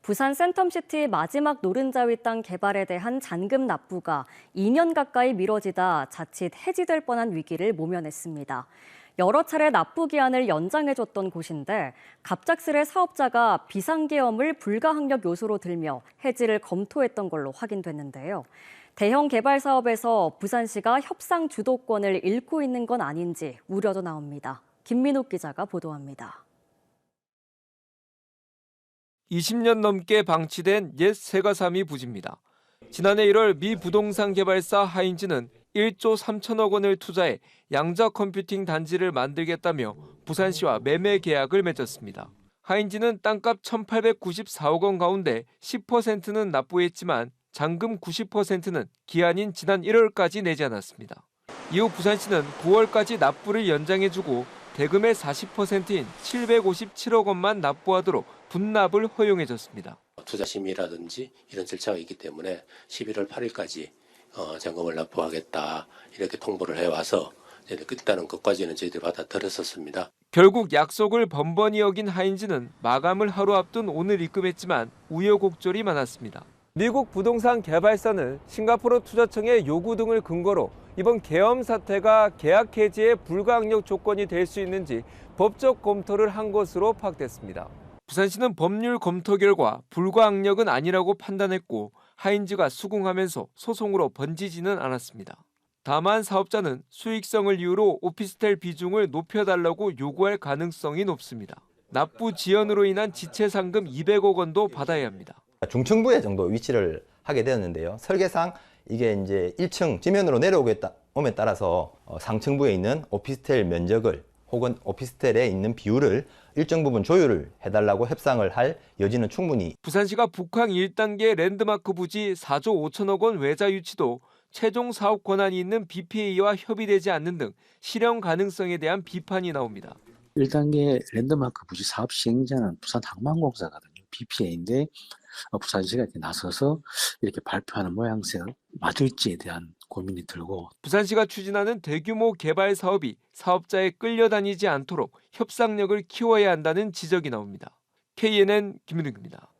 부산 센텀시티 마지막 노른자위 땅 개발에 대한 잔금 납부가 2년 가까이 미뤄지다 자칫 해지될 뻔한 위기를 모면했습니다. 여러 차례 납부 기한을 연장해줬던 곳인데 갑작스레 사업자가 비상계엄을 불가항력 요소로 들며 해지를 검토했던 걸로 확인됐는데요. 대형 개발 사업에서 부산시가 협상 주도권을 잃고 있는 건 아닌지 우려도 나옵니다. 김민욱 기자가 보도합니다. 20년 넘게 방치된 옛 세가삼이 부지입니다. 지난해 1월 미 부동산 개발사 하인즈는 1조 3천억 원을 투자해 양자 컴퓨팅 단지를 만들겠다며 부산시와 매매 계약을 맺었습니다. 하인즈는 땅값 1,894억 원 가운데 10%는 납부했지만 잔금 90%는 기한인 지난 1월까지 내지 않았습니다. 이후 부산시는 9월까지 납부를 연장해주고 대금의 40%인 757억 원만 납부하도록 분납을 허용해줬습니다. 투자 심의라든지 이런 절차가 있기 때문에 11월 8일까지 잔금을 납부하겠다 이렇게 통보를 해와서 일단은 그까지는 저희들이 받아들였었습니다. 결국 약속을 번번이 어긴 하인즈는 마감을 하루 앞둔 오늘 입금했지만 우여곡절이 많았습니다. 미국 부동산 개발사는 싱가포르 투자청의 요구 등을 근거로 이번 계엄 사태가 계약 해지의 불가항력 조건이 될 수 있는지 법적 검토를 한 것으로 파악됐습니다. 부산시는 법률 검토 결과 불가항력은 아니라고 판단했고 하인즈가 수긍하면서 소송으로 번지지는 않았습니다. 다만 사업자는 수익성을 이유로 오피스텔 비중을 높여달라고 요구할 가능성이 높습니다. 납부 지연으로 인한 지체 상금 200억 원도 받아야 합니다. 중층부에 정도 위치를 하게 되었는데요. 설계상 이게 이제 1층 지면으로 내려오면 따라서 상층부에 있는 오피스텔 면적을 혹은 오피스텔에 있는 비율을 일정 부분 조율을 해달라고 협상을 할 여지는 충분히. 부산시가 북항 1단계 랜드마크 부지 4조 5천억 원 외자 유치도 최종 사업 권한이 있는 BPA와 협의되지 않는 등 실현 가능성에 대한 비판이 나옵니다. 1단계 랜드마크 부지 사업 시행자는 부산항만공사거든요. BPA인데 부산시가 이렇게 나서서 이렇게 발표하는 모양새 맞을지에 대한 고민이 들고, 부산시가 추진하는 대규모 개발 사업이 사업자에 끌려다니지 않도록 협상력을 키워야 한다는 지적이 나옵니다. KNN 김민욱입니다.